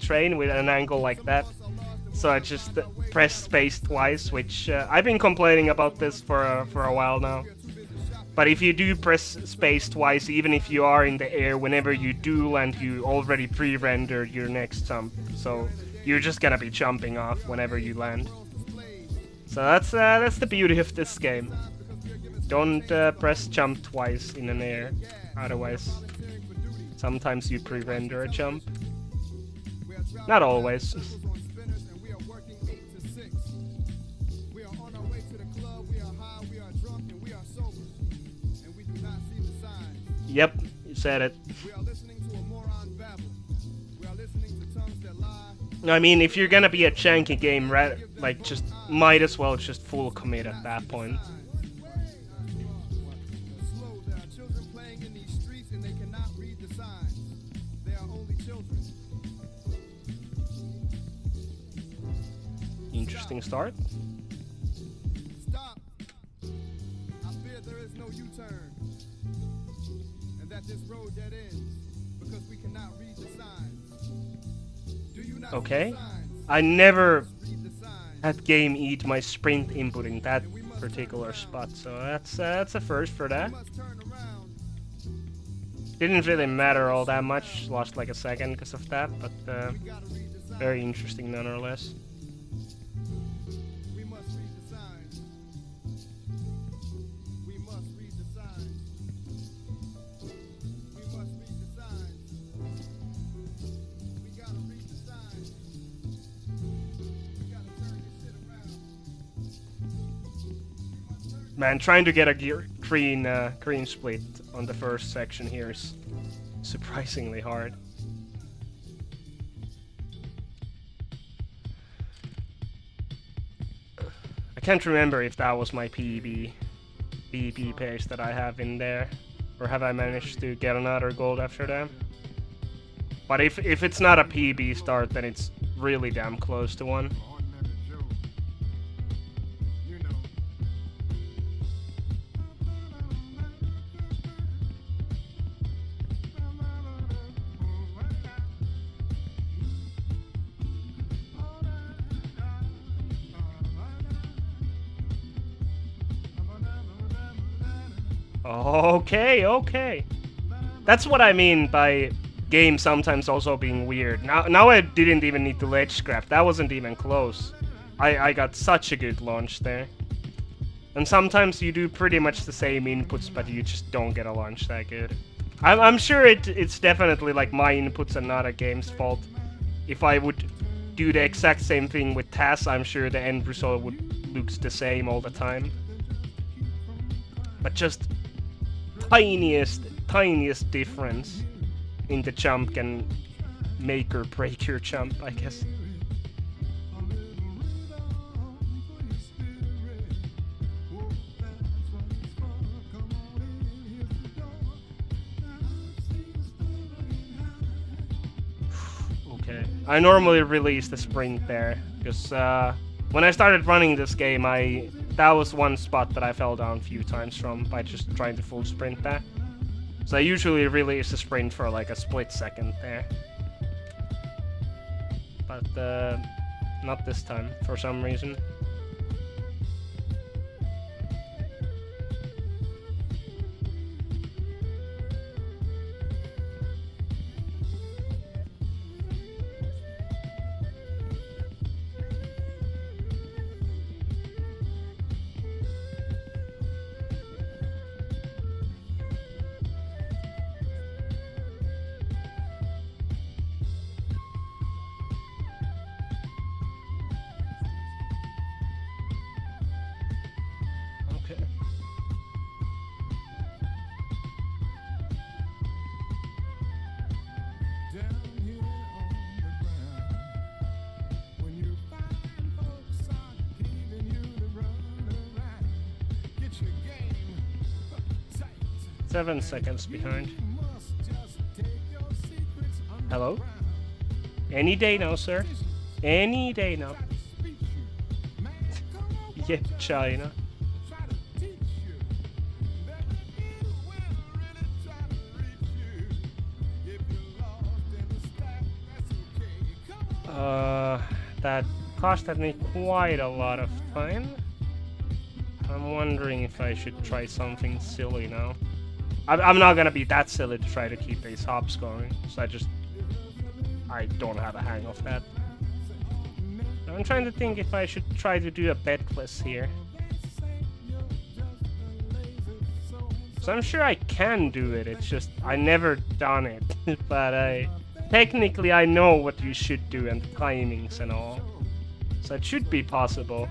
train with an angle like that. So I just press space twice, which I've been complaining about this for a while now. But if you do press space twice, even if you are in the air, whenever you do land, you already pre-rendered your next jump. So you're just gonna be jumping off whenever you land. So that's the beauty of this game. Don't press jump twice in an air, otherwise sometimes you pre-render a jump. Not always. Yep, you said it. I mean, if you're gonna be a janky game, right, like, just might as well just full commit at that point. Interesting start. Stop. I fear there is no U-turn. And that this road dead ends because we cannot read the signs. Do you not okay. I never had game eat my sprint input in that particular spot, so that's a first for that. Didn't really matter all that much, lost like a second because of that, but very interesting nonetheless. Man, trying to get a green split on the first section here is surprisingly hard. I can't remember if that was my PB pace that I have in there, or have I managed to get another gold after that? But if it's not a PB start, then it's really damn close to one. Okay. That's what I mean by game sometimes also being weird. Now I didn't even need to ledge scrap. That wasn't even close. I got such a good launch there. And sometimes you do pretty much the same inputs, but you just don't get a launch that good. I'm sure it's definitely like my inputs and not a game's fault. If I would do the exact same thing with TAS, I'm sure the end result would look the same all the time. But just tiniest difference in the jump can make or break your jump, I guess. Okay, I normally release the sprint there because when I started running this game, that was one spot that I fell down a few times from by just trying to full sprint that. So I usually release the sprint for like a split second there. But not this time for some reason. Seven seconds behind. Hello? Any day now, sir. Any day now. Yeah, China. That costed me quite a lot of time. I'm wondering if I should try something silly now. I'm not gonna be that silly to try to keep these hops going, so I don't have a hang of that. I'm trying to think if I should try to do a betless here. So I'm sure I can do it, it's just I never done it. But technically I know what you should do and the timings and all. So it should be possible.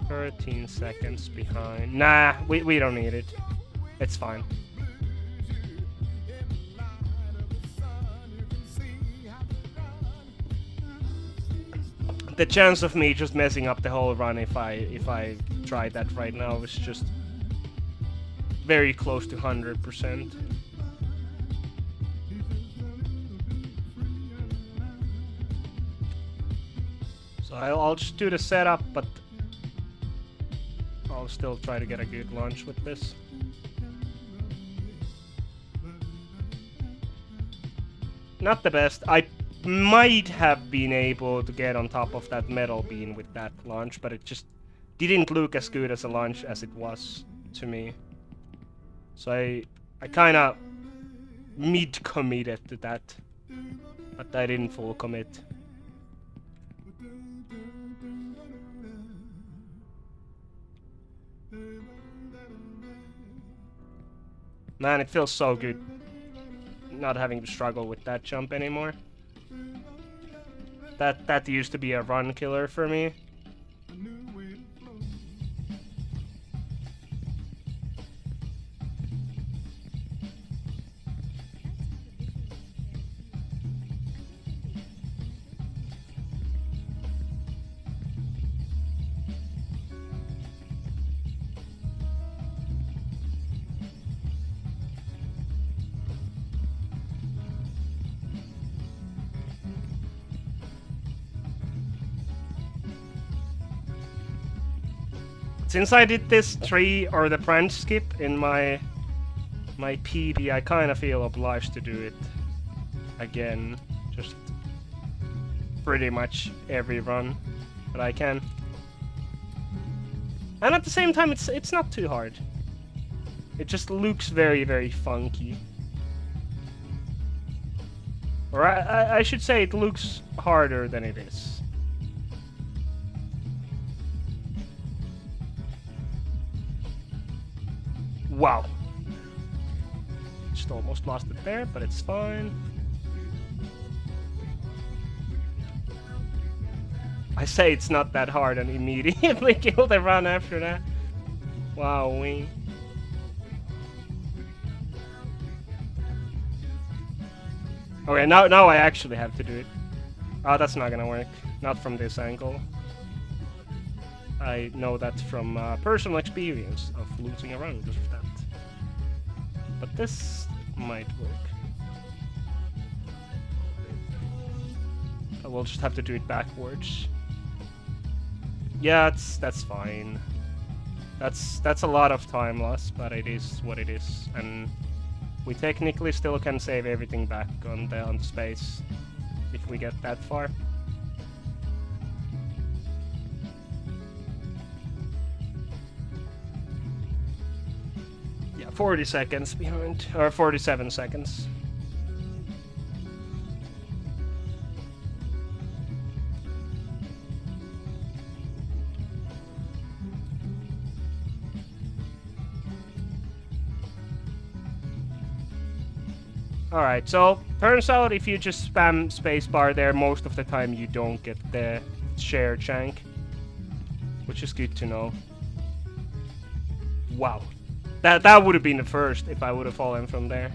13 seconds behind. Nah, we don't need it. It's fine. The chance of me just messing up the whole run if I tried that right now is just very close to 100%. So I'll just do the setup, but I'll still try to get a good launch with this. Not the best. I might have been able to get on top of that metal beam with that launch, but it just didn't look as good as a launch as it was to me. So I kind of mid-committed to that, but I didn't full commit. Man, it feels so good not having to struggle with that jump anymore. That used to be a run killer for me. Since I did this tree or the branch skip in my PB, I kind of feel obliged to do it again. Just pretty much every run that I can. And at the same time, it's not too hard. It just looks very, very funky. Or I should say it looks harder than it is. Wow. Just almost lost it there, but it's fine. I say it's not that hard and immediately kill the run after that. Wow, we. Okay, now I actually have to do it. Oh, that's not gonna work. Not from this angle. I know that from personal experience of losing a run because of that. But this might work. I will just have to do it backwards. Yeah, that's fine. That's a lot of time loss, but it is what it is, and we technically still can save everything back on the space if we get that far. Yeah, 40 seconds behind, or 47 seconds. Alright, so turns out if you just spam spacebar there, most of the time you don't get the share chunk, which is good to know. Wow. That would have been the first if I would have fallen from there.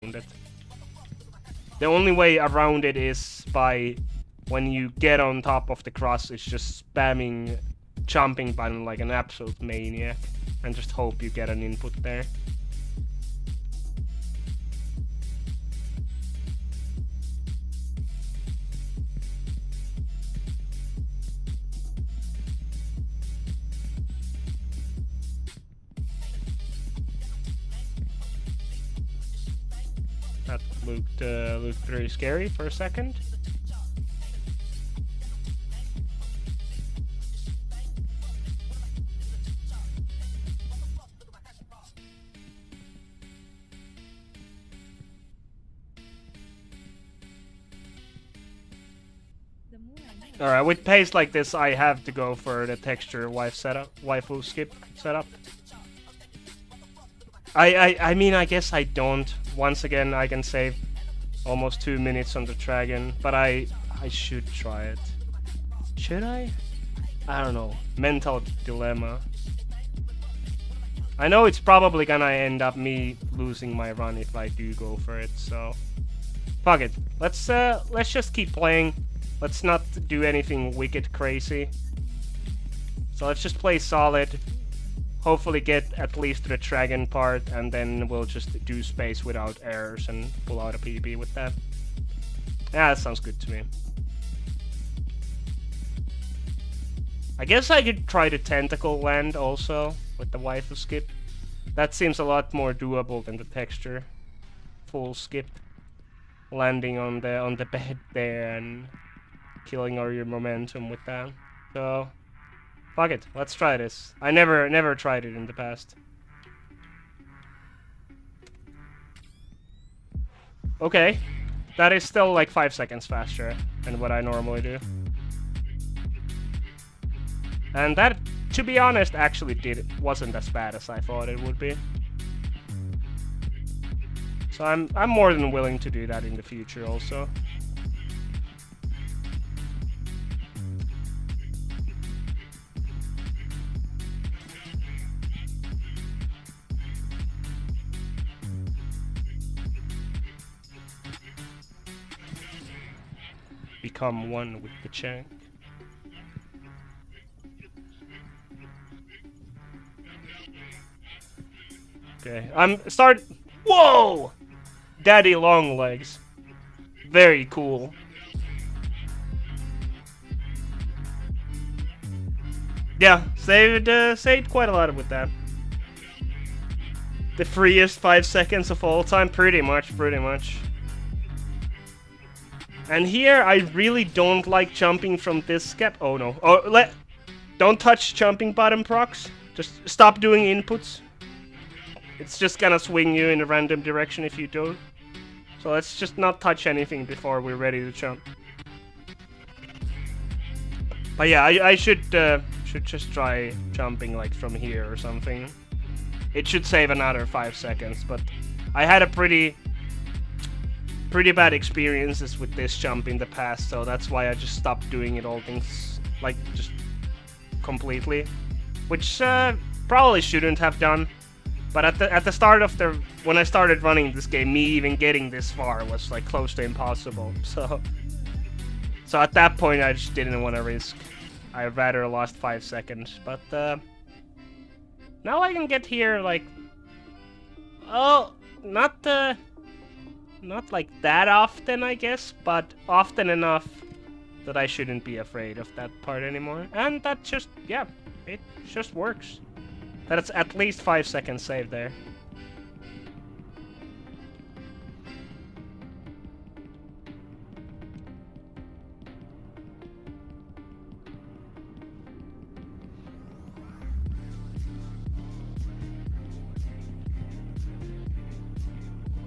it. The only way around it is by when you get on top of the cross, it's just spamming jumping button like an absolute maniac and just hope you get an input there. That looked very scary for a second. Alright, with pace like this, I have to go for the texture waifu skip setup. I mean, I guess I don't. Once again, I can save almost 2 minutes on the dragon, but I should try it. Should I? I don't know. Mental dilemma. I know it's probably gonna end up me losing my run if I do go for it, so fuck it. Let's just keep playing. Let's not do anything wicked crazy. So let's just play solid. Hopefully get at least the dragon part, and then we'll just do space without errors and pull out a PB with that. Yeah, that sounds good to me. I guess I could try the tentacle land also with the waifu skip. That seems a lot more doable than the texture full skip. Landing on the bed there and killing all your momentum with that. So fuck it, let's try this. I never tried it in the past. Okay, that is still like 5 seconds faster than what I normally do. And that, to be honest, actually wasn't as bad as I thought it would be. So I'm more than willing to do that in the future also. Become one with the chunk. Okay, Whoa! Daddy long legs. Very cool. Yeah, saved quite a lot with that. The freest 5 seconds of all time, pretty much. And here, I really don't like jumping from this gap. Oh no. Oh, don't touch jumping bottom procs. Just stop doing inputs. It's just gonna swing you in a random direction if you don't. So let's just not touch anything before we're ready to jump. But yeah, I should just try jumping like from here or something. It should save another 5 seconds, but I had a pretty bad experiences with this jump in the past, so that's why I just stopped doing it all things like just completely, which probably shouldn't have done. But at the start of when I started running this game, me even getting this far was like close to impossible. So at that point, I just didn't want to risk. I'd rather lost 5 seconds. But now I can get here like, oh, not like that often, I guess, but often enough that I shouldn't be afraid of that part anymore. And that just, yeah, it just works. That's at least 5 seconds saved there.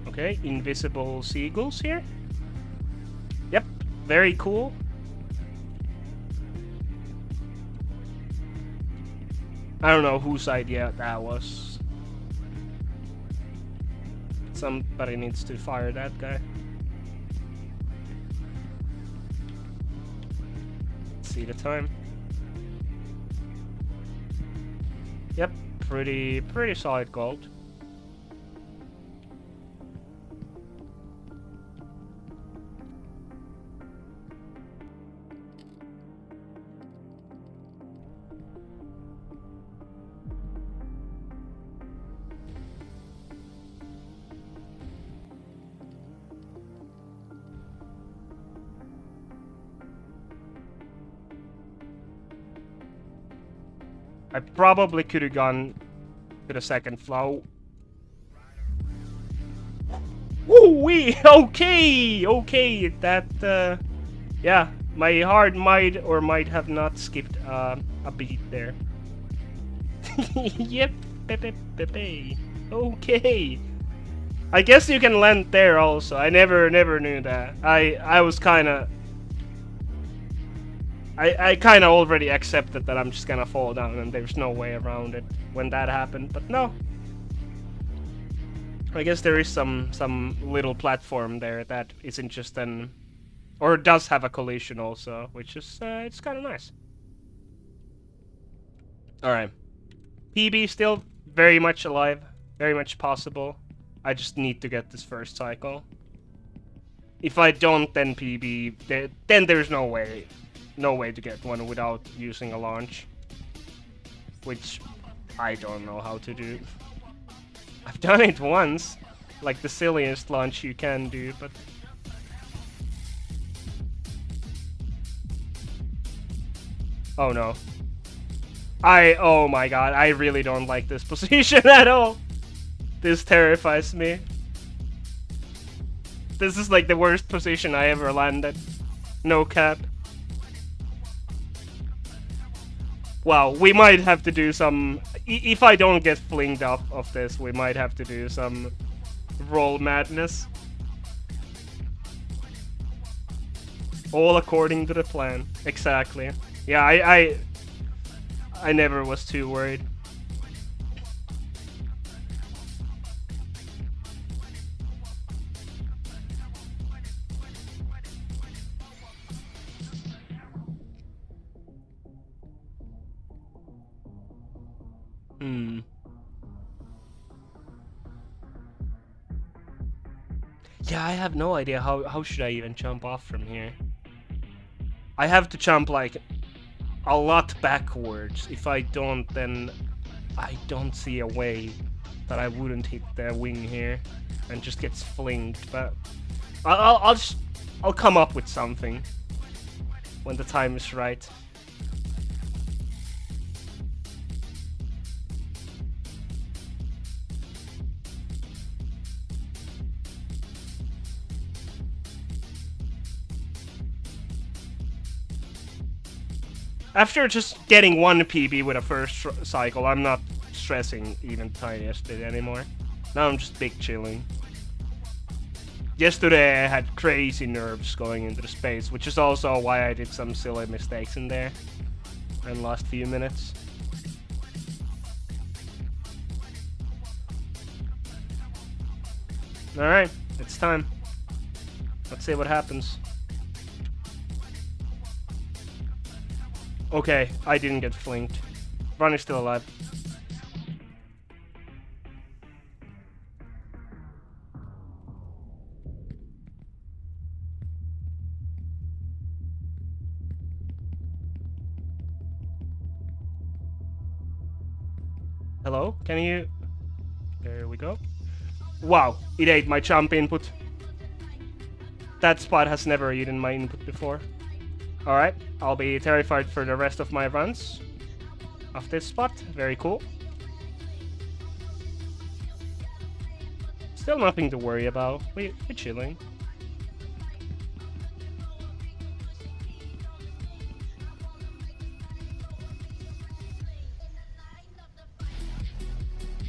Okay, invisible seagulls here. Yep, very cool. I don't know whose idea that was. Somebody needs to fire that guy. Let's see the time. Yep, pretty solid gold. I probably could have gone to the second floor. Woo-wee! Okay, that, yeah, my heart might or might have not skipped a beat there. Yep, pepe. Okay. I guess you can land there also. I never knew that. I was kinda... I kinda already accepted that I'm just gonna fall down and there's no way around it when that happened, but no. I guess there is some little platform there that isn't just an... or does have a collision also, which is, it's kinda nice. Alright. PB still very much alive, very much possible. I just need to get this first cycle. If I don't, then PB, then there's no way to get one without using a launch. Which I don't know how to do. I've done it once, like the silliest launch you can do, but... Oh no. Oh my god, I really don't like this position at all. This terrifies me. This is like the worst position I ever landed. No cap. Wow, we might have to do some... If I don't get flinged off of this, we might have to do some roll madness. All according to the plan. Exactly. Yeah, I never was too worried. Yeah, I have no idea how should I even jump off from here. I have to jump like a lot backwards. If I don't, then I don't see a way that I wouldn't hit the wing here and just gets flinged. But I'll come up with something when the time is right. After just getting one PB with a first cycle, I'm not stressing even tiniest bit anymore. Now I'm just big chilling. Yesterday I had crazy nerves going into the space, which is also why I did some silly mistakes in there and lost few minutes. Alright, it's time. Let's see what happens. Okay, I didn't get flinked. Ron is still alive. Hello? Can you... There we go. Wow, it ate my jump input. That spot has never eaten my input before. Alright, I'll be terrified for the rest of my runs of this spot. Very cool. Still nothing to worry about. We're chilling.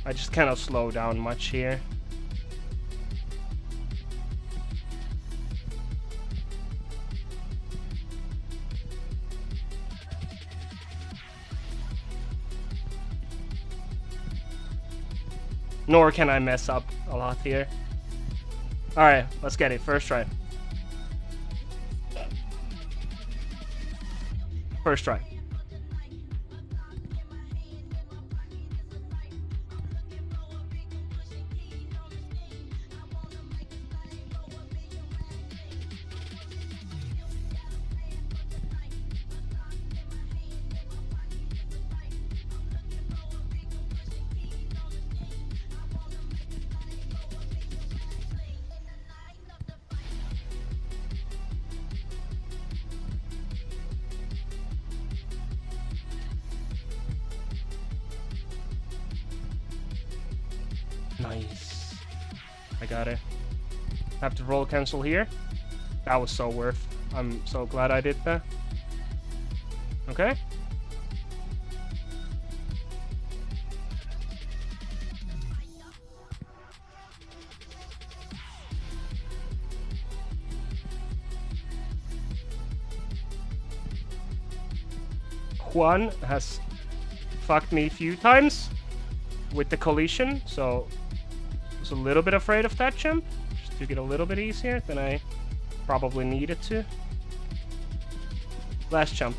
I just cannot slow down much here. Nor can I mess up a lot here. Alright, let's get it. First try. First try. Nice. I got it. Have to roll cancel here. That was so worth. I'm so glad I did that. Okay. Juan has fucked me a few times with the collision, so I was a little bit afraid of that jump. Just took it a little bit easier than I probably needed to. Last jump.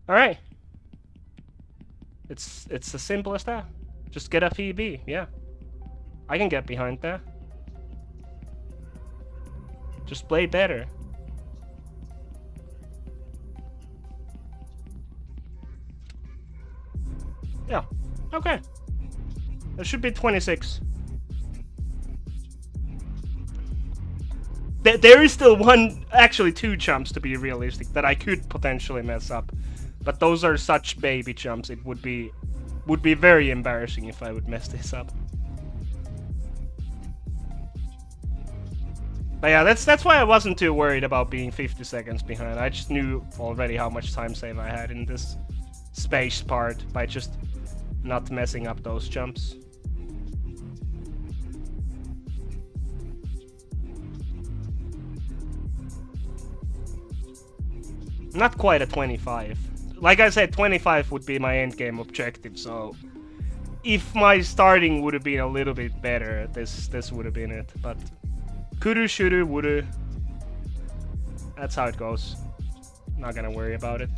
Alright. It's as simple as that. Just get a PB, yeah. I can get behind that. Just play better. Yeah. Okay. That should be 26. There is still one, actually 2 jumps to be realistic, that I could potentially mess up. But those are such baby jumps, it would be very embarrassing if I would mess this up. But yeah, that's why I wasn't too worried about being 50 seconds behind. I just knew already how much time save I had in this space part by just not messing up those jumps. Not quite a 25. Like I said, 25 would be my endgame objective, so if my starting would have been a little bit better, this would have been it. But coulda, shoulda, woulda. That's how it goes. Not gonna worry about it.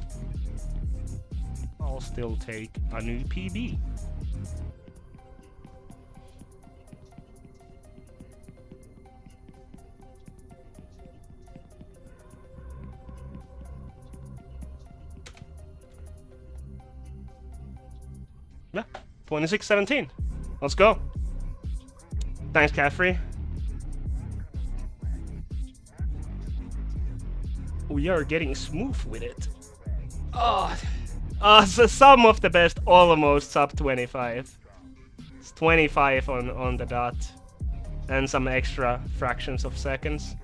I'll still take a new PB. Yeah, 26-17. Let's go. Thanks, Caffrey. We are getting smooth with it. Oh, so some of the best almost sub 25. It's 25 on the dot. And some extra fractions of seconds.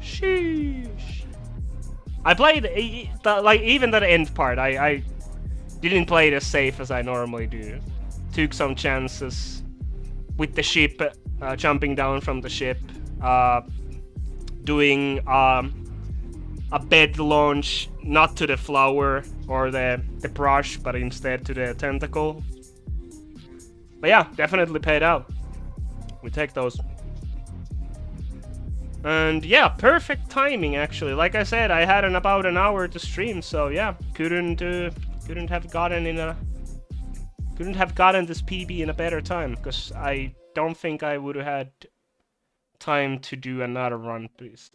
Sheesh. I played, like, even that end part, I didn't play it as safe as I normally do. Took some chances with the ship, jumping down from the ship, doing a bed launch, not to the flower or the brush, but instead to the tentacle. But yeah, definitely paid out. We take those. And yeah, perfect timing actually. Like I said, I had about an hour to stream, so yeah, couldn't have gotten this PB in a better time, because I don't think I would have had time to do another run, please.